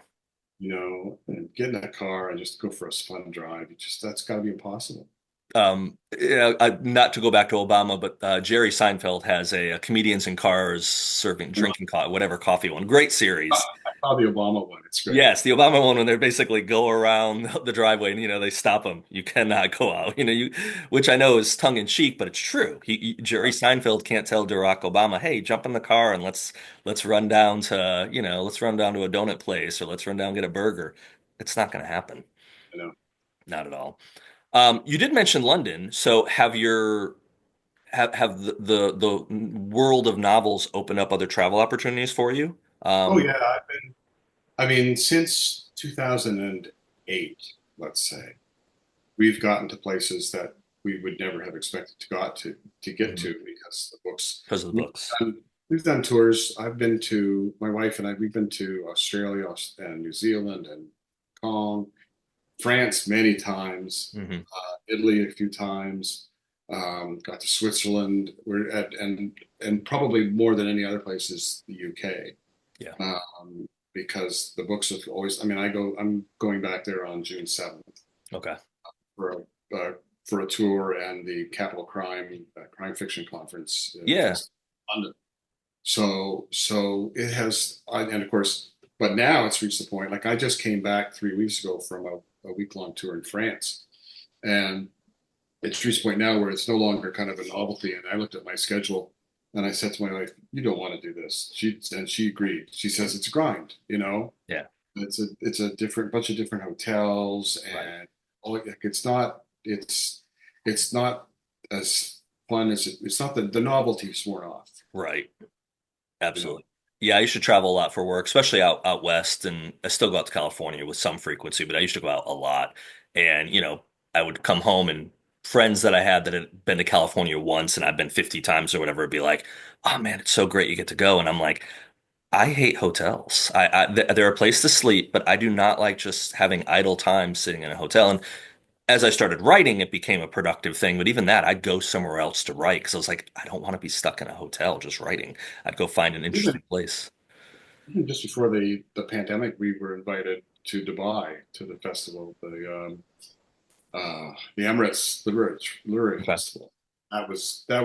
And get in a car and just go for a fun drive. That's got to be impossible. Not to go back to Obama, but Jerry Seinfeld has a comedians in cars serving And drinking whatever coffee one. Great series. I saw the Obama one. It's great. Yes, the Obama one when they basically go around the driveway and they stop them. You cannot go out. Which I know is tongue in cheek, but it's true. Jerry Seinfeld can't tell Barack Obama, "Hey, jump in the car and let's run down to let's run down to a donut place or let's run down and get a burger." It's not going to happen. You know. Not at all. You did mention London, so have the world of novels opened up other travel opportunities for you? Oh yeah, I mean, since 2008, let's say, we've gotten to places that we would never have expected to get Mhm. to because the books. Because of the books. We've done tours. My wife and I, we've been to Australia and New Zealand and Hong Kong, France many times, Hmm. Italy a few times, got to Switzerland. And probably more than any other place is the UK. Yeah. Because the books have always. I mean, I'm going back there on June 7th Okay. for a tour and the Capital Crime Fiction Conference Yeah. Festival in London. So it has, and of course, but now it's reached the point. Like I just came back 3 weeks ago from a week-long tour in France, and it's reached a point now where it's no longer kind of a novelty. And I looked at my schedule and I said to my wife, "You don't want to do this." She agreed. She says it's a grind, Yeah. It's a different bunch of different hotels Right. and like it's not as fun as it's not the novelty's worn off, Right. you know. Absolutely. Yeah, I used to travel a lot for work, especially out west, and I still go out to California with some frequency, but I used to go out a lot. And, I would come home and friends that I had that had been to California once and I've been 50 times or whatever would be like, "Oh man, it's so great you get to go." And I'm like, I hate hotels. They're a place to sleep, but I do not like just having idle time sitting in a hotel. And as I started writing, it became a productive thing. But even that, I'd go somewhere else to write because I was like, I don't want to be stuck in a hotel just writing. I'd go find an Even interesting place. just before the pandemic, we were invited to Dubai to the festival, the Emirates Literary Okay. Festival. That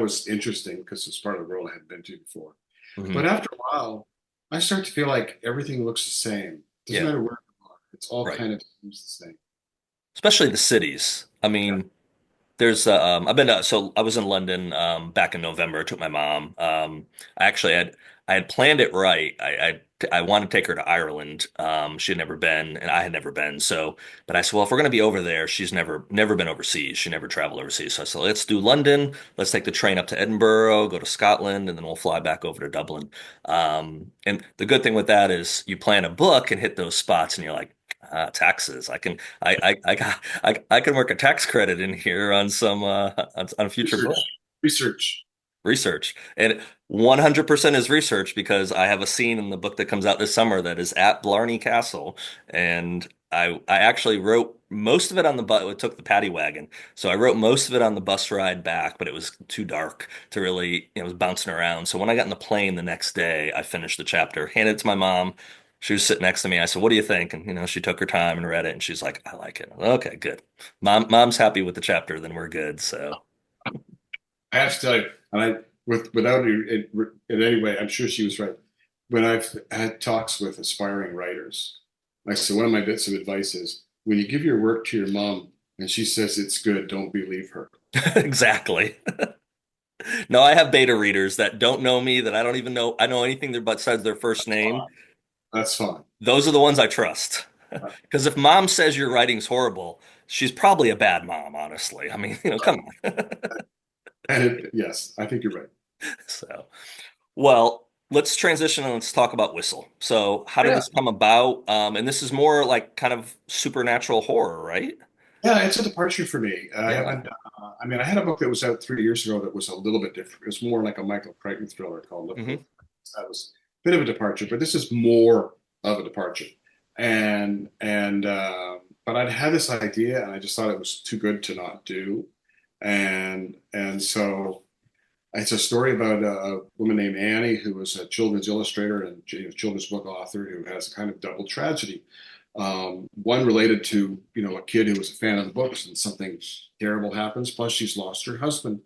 was interesting because it's part of the world I hadn't been to before. Hmm. But after a while, I start to feel like everything looks the same. Doesn't Yeah, matter where you are. It's all right. kind of seems the same. Especially the cities. I Yeah. mean, I've been so I was in London back in November. I took my mom. I had planned it right. I wanted to take her to Ireland. She had never been, and I had never been. So, but I said, well, if we're going to be over there, she's never been overseas. She never traveled overseas. So I said, let's do London. Let's take the train up to Edinburgh, go to Scotland, and then we'll fly back over to Dublin. And the good thing with that is you plan a book and hit those spots, and you're like, taxes. I can work a tax credit in here on some on a future book. Research, research. Research. And 100% is research because I have a scene in the book that comes out this summer that is at Blarney Castle, and I actually wrote most of it on the bus. It took the paddy wagon, so I wrote most of it on the bus ride back, but it was too dark to really, it was bouncing around. So when I got in the plane the next day, I finished the chapter, handed it to my mom. She was sitting next to me. I said, "What do you think?" And she took her time and read it, and she's like, "I like it." Okay, good. Mom's happy with the chapter, then we're good. So, I have to tell you, and without in any way, I'm sure she was right. When I've had talks with aspiring writers, I said one of my bits of advice is when you give your work to your mom and she says it's good, don't believe her. exactly. No, I have beta readers that don't know me, that I don't even know I know anything besides their first name. That's fine. Those are the ones I trust. Because if mom says your writing's horrible, she's probably a bad mom, honestly. I mean, come on. And yes, I think you're right. So, well, let's transition and let's talk about Whistle. So, how did Yeah, this come about? And this is more like kind of supernatural horror, right? yeah, it's a departure for me. I Yeah. haven't. I mean, I had a book that was out 3 years ago that was a little bit different. It was more like a Michael Crichton thriller called Liverpool. Hmm. That was a bit of a departure, but this is more of a departure. But I'd had this idea, and I just thought it was too good to not do. And so it's a story about a woman named Annie who was a children's illustrator and children's book author who has a kind of double tragedy. One related to a kid who was a fan of the books and something terrible happens. Plus, she's lost her husband,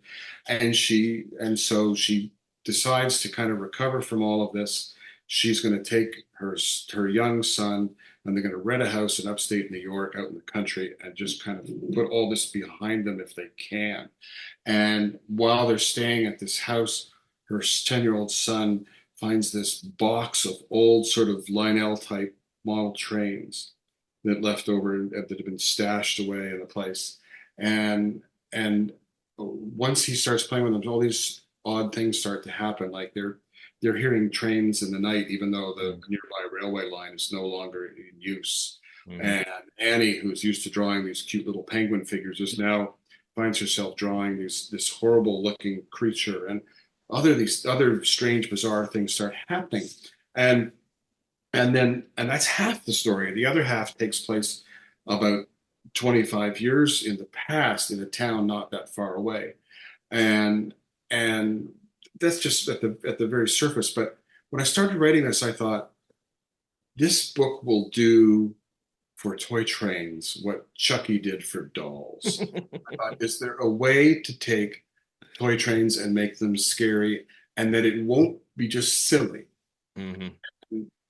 and so she decides to kind of recover from all of this. She's going to take her young son, and they're going to rent a house in upstate New York, out in the country, and just kind of put all this behind them if they can. And while they're staying at this house, her 10-year-old son finds this box of old sort of Lionel type model trains that left over that had been stashed away in a place. And once he starts playing with them, all these odd things start to happen. Like they're hearing trains in the night, even though the nearby railway line is no longer in use. Hmm. And Annie, who's used to drawing these cute little penguin figures, is now finds herself drawing this horrible looking creature, and these other strange, bizarre things start happening. And and that's half the story. The other half takes place about 25 years in the past in a town not that far away. And and that's just at the very surface. But when I started writing this, I thought this book will do for toy trains what Chucky did for dolls. Is there a way to take toy trains and make them scary and that it won't be just silly? Hmm.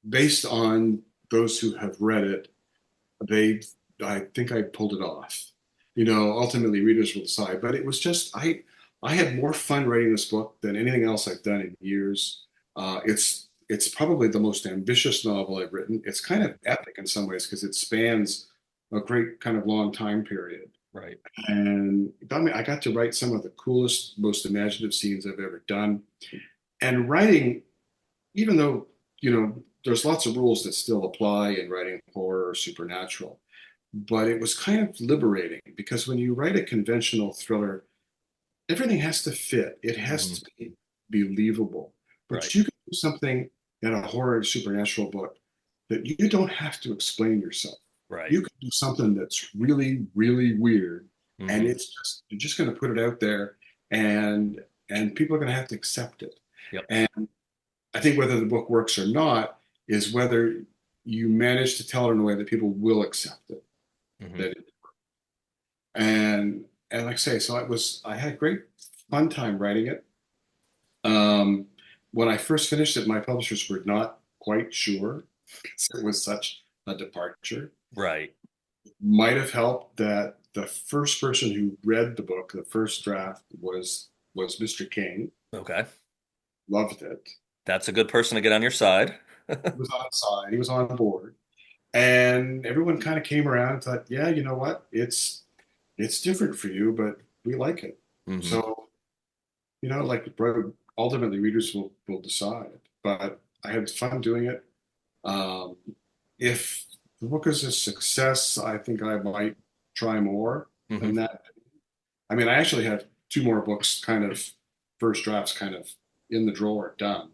Based on those who have read it, they I think I pulled it off. Ultimately readers will decide. But it was just I had more fun writing this book than anything else I've done in years. It's probably the most ambitious novel I've written. It's kind of epic in some ways because it spans a great kind of long time period. Right. And I got to write some of the coolest, most imaginative scenes I've ever done. And writing, even though, there's lots of rules that still apply in writing horror or supernatural, but it was kind of liberating because when you write a conventional thriller, everything has to fit. It has Hmm. to be believable. Right. But you can do something in a horror supernatural book that you don't have to explain yourself. Right. You can do something that's really, really weird, and Hmm. it's just you're just going to put it out there, and people are going to have to accept it. Yep. And I think whether the book works or not is whether you manage to tell it in a way that people will accept it. Hmm. That and like I say, so I had a great fun time writing it. Um, when I first finished it, my publishers were not quite sure because it was such a departure. Right. Might have helped that the first person who read the book, the first draft, was Mr. King. Okay. Loved it. That's a good person to get on your side. He was on side. He was on board, and everyone kind of came around and thought, yeah, you know what? It's different for you, but we like it. Hmm. So like ultimately, readers will decide. But I had fun doing it. Um, if the book is a success, I think I might try more Hmm. than that. I mean, I actually have two more books, kind of first drafts, kind of in the drawer, done.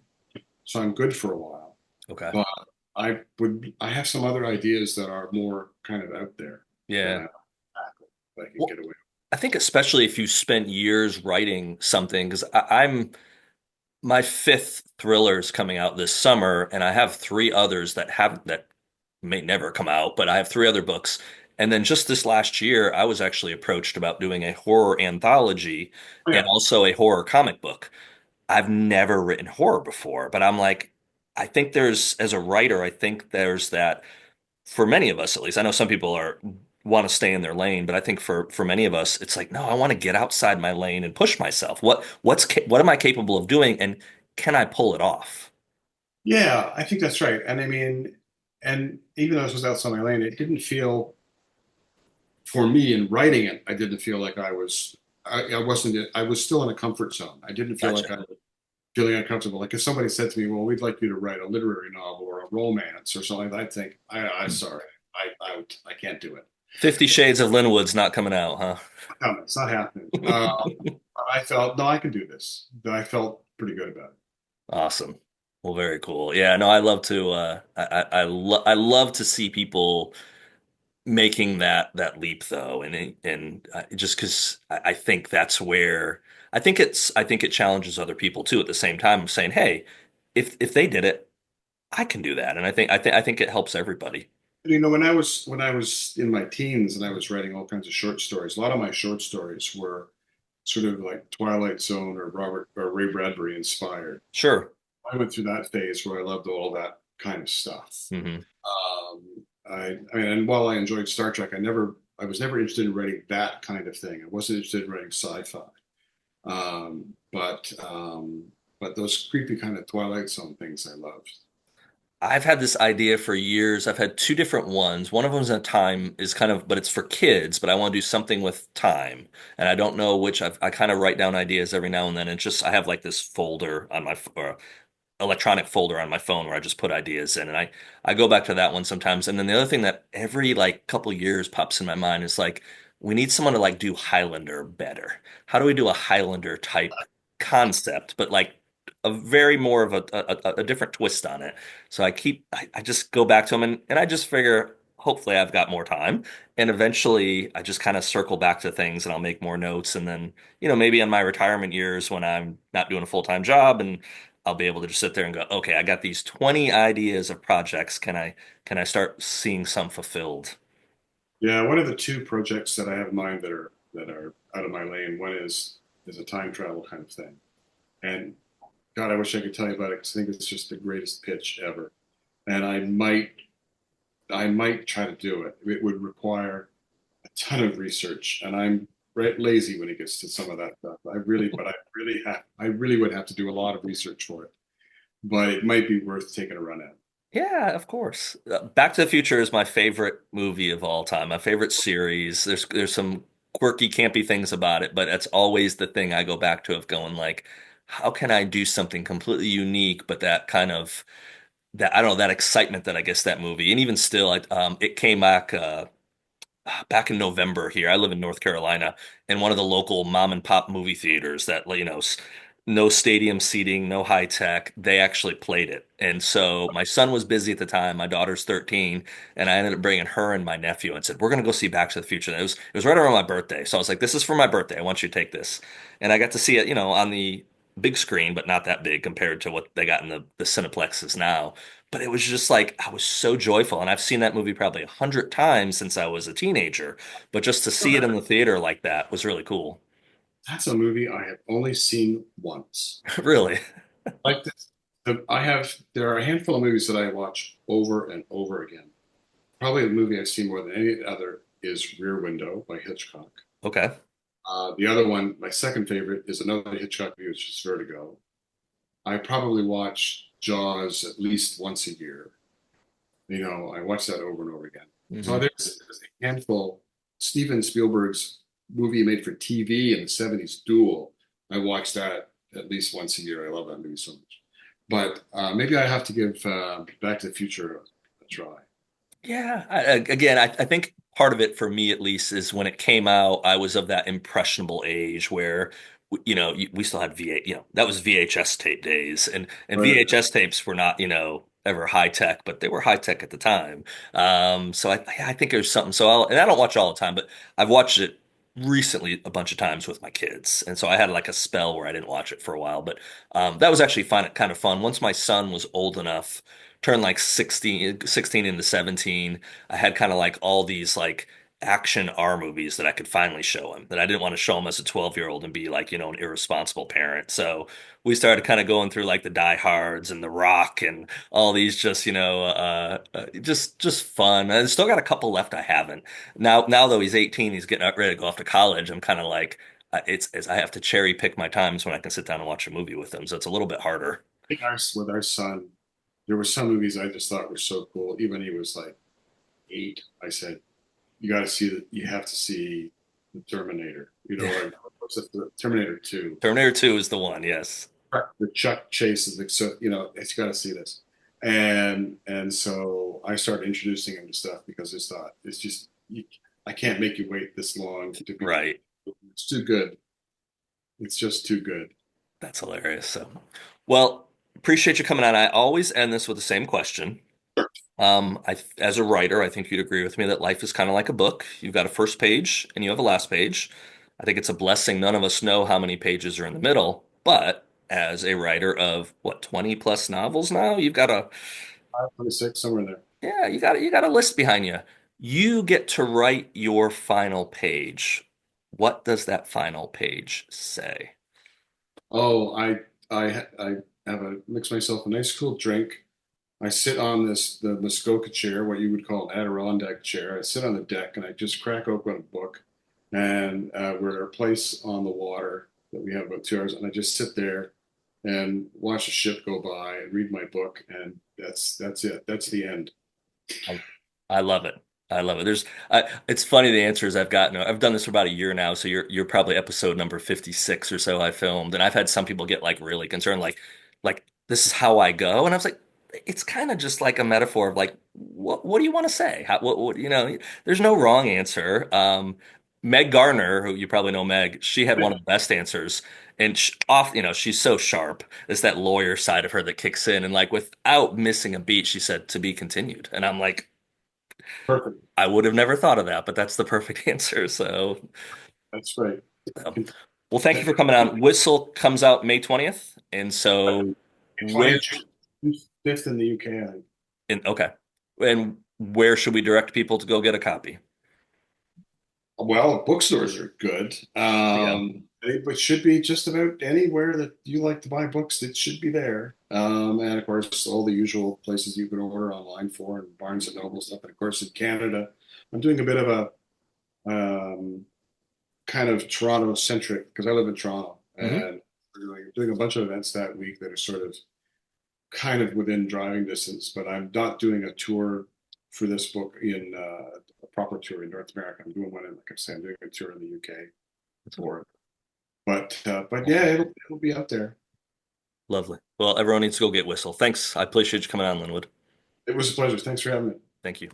So I'm good for a while. Okay. But I have some other ideas that are more kind of out there that Yeah. I can Well, get away I think especially if you spent years writing something, because I'm my fifth thrillers coming out this summer, and I have three others that may never come out, but I have three other books. And then just this last year, I was actually approached about doing a horror anthology Oh, and yeah. also a horror comic book. I've never written horror before, but I'm like, I think as a writer, I think there's that for many of us at least. I know some people are want to stay in their lane, but I think for many of us, it's like, no, I want to get outside my lane and push myself. What am I capable of doing, and can I pull it off? Yeah, I think that's right. And I mean, and even though this was outside my lane, it didn't feel for me in writing it, I didn't feel like I wasn't, I was still in a comfort zone. I didn't feel like Gotcha. I was feeling uncomfortable. Like if somebody said to me, well, we'd like you to write a literary novel or a romance or something, I'd think, I sorry, I can't do it. 50 Shades of Linwood's not coming out, huh? No, it's not happening. I felt, no, I can do this. I felt pretty good about it. Awesome. Well, very cool. Yeah, no, I love to I love to see people making that leap though, just because I think that's where I think it challenges other people too at the same time of saying, hey, if they did it, I can do that. And I think it helps everybody. You know, when I was in my teens and I was writing all kinds of short stories, a lot of my short stories were sort of like Twilight Zone or Robert or Ray Bradbury inspired. Sure. I went through that phase where I loved all that kind of stuff. Hmm. I mean, and while I enjoyed Star Trek, I was never interested in writing that kind of thing. I wasn't interested in writing sci-fi. Um, but, um, but those creepy kind of Twilight Zone things I loved. I've had this idea for years. I've had two different ones. One of them's a time is kind of, but it's for kids, but I want to do something with time. And I don't know which I kind of write down ideas every now and then. It's just, I have like this folder on or electronic folder on my phone where I just put ideas in, and I go back to that one sometimes. And then the other thing that every like couple years pops in my mind is like we need someone to like do Highlander better. How do we do a Highlander type concept, but like a very more of a different twist on it? So I just go back to them, and I just figure hopefully I've got more time, and eventually I just kind of circle back to things and I'll make more notes, and then maybe in my retirement years when I'm not doing a full-time job and I'll be able to just sit there and go, okay, I got these 20 ideas of projects. Can I start seeing some fulfilled? Yeah, one of the two projects that I have in mind that are out of my lane. One is a time travel kind of thing, and God, I wish I could tell you about it because I think it's just the greatest pitch ever. And I might try to do it. It would require a ton of research, and I'm lazy when it gets to some of that stuff. I really would have to do a lot of research for it, but it might be worth taking a run at. Yeah, of course. Back to the Future is my favorite movie of all time. My favorite series. There's some quirky, campy things about it, but that's always the thing I go back to of going like, how can I do something completely unique, but that kind of that I don't know that excitement that I guess that movie, and even still, it came back in November here. I live in North Carolina, and one of the local mom and pop movie theaters that, no stadium seating, no high tech, they actually played it. And so my son was busy at the time. My daughter's 13, and I ended up bringing her and my nephew and said, "We're going to go see Back to the Future." And it was right around my birthday. So I was like, "This is for my birthday. I want you to take this." And I got to see it, on the big screen, but not that big compared to what they got in the Cineplexes now. But it was just like I was so joyful, and I've seen that movie probably 100 times since I was a teenager. But just to see it in the theater like that was really cool. That's a movie I have only seen once. Really. Like this, there are a handful of movies that I watch over and over again. Probably the movie I've seen more than any other is Rear Window by Hitchcock. Okay. The other one, my second favorite, is another Hitchcock movie, which is Vertigo. I probably watch Jaws at least once a year. You know, I watch that over and over again. So Hmm. there's a handful. Steven Spielberg's movie he made for TV in the 70s, Duel. I watch that at least once a year. I love that movie so much. But maybe I have to give Back to the Future a try. Yeah. Again, I think part of it for me at least is when it came out, I was of that impressionable age where we still had VH, that was VHS tape days, and Right. VHS tapes were not, ever high tech, but they were high tech at the time. So I think there's something. And I don't watch it all the time, but I've watched it recently a bunch of times with my kids, and so I had like a spell where I didn't watch it for a while. But that was actually fun, kind of fun. Once my son was old enough, turned like 16 into 17, I had kind of like all these like action R movies that I could finally show him that I didn't want to show him as a 12-year-old and be like, an irresponsible parent. So we started kind of going through like the Die Hards and The Rock and all these just, just fun. I still got a couple left I haven't. Now though he's 18, he's getting ready to go off to college. I'm kind of like, it's I have to cherry pick my times when I can sit down and watch a movie with him. So it's a little bit harder. I think with our son, there were some movies I just thought were so cool. Even he was like 8. I said, "You got to see that. You have to see the Terminator." Like what's it, the Terminator 2. Terminator 2 is the one, yes. The Chuck chase is like, so it's got to see this. And so I started introducing him to stuff because I just thought it's just I can't make you wait this long to be. Right. It's too good. It's just too good. That's hilarious. So, well, appreciate you coming on. I always end this with the same question. As a writer, I think you'd agree with me that life is kind of like a book. You've got a first page and you have a last page. I think it's a blessing. None of us know how many pages are in the middle, but as a writer of what, 20 plus novels now, you've got a 526 somewhere there. yeah, you got a list behind you. You get to write your final page. What does that final page say? Oh, I have a mix myself a nice cool drink. I sit on the Muskoka chair, what you would call an Adirondack chair. I sit on the deck and I just crack open a book, and we're at a place on the water that we have about 2 hours, and I just sit there and watch the ship go by and read my book, and that's it. That's the end. I, I love it. I love it. It's funny the answers I've gotten. I've done this for about a year now, so you're probably episode number 56 or so I filmed, and I've had some people get like really concerned, like this is how I go, and I was like, it's kind of just like a metaphor of like, what do you want to say? There's no wrong answer. Meg Garner, who you probably know Meg, she had one of the best answers, and she's so sharp. It's that lawyer side of her that kicks in, and like without missing a beat, she said to be continued, and I'm like. Perfect. I would have never thought of that, but that's the perfect answer. So, That's right. um, well, thank you for coming on. Whistle comes out May 20th. And so, where, 20th, 5th in the UK. okay. And where should we direct people to go get a copy? Well, bookstores are good. Yeah. It should be just about anywhere that you like to buy books. It should be there. And of course, all the usual places you can order online for, and Barnes and Noble stuff. And of course, in Canada, I'm doing a bit of a kind of Toronto centric because I live in Toronto, Hmm. and we're doing a bunch of events that week that are sort of kind of within driving distance. But I'm not doing a tour for this book in a proper tour in North America. I'm doing one in, like I said, I'm doing a tour in the UK for it. But yeah, it'll be out there. Lovely. Well, everyone needs to go get Whistle. Thanks. I appreciate you coming on, Linwood. It was a pleasure. Thanks for having me. Thank you.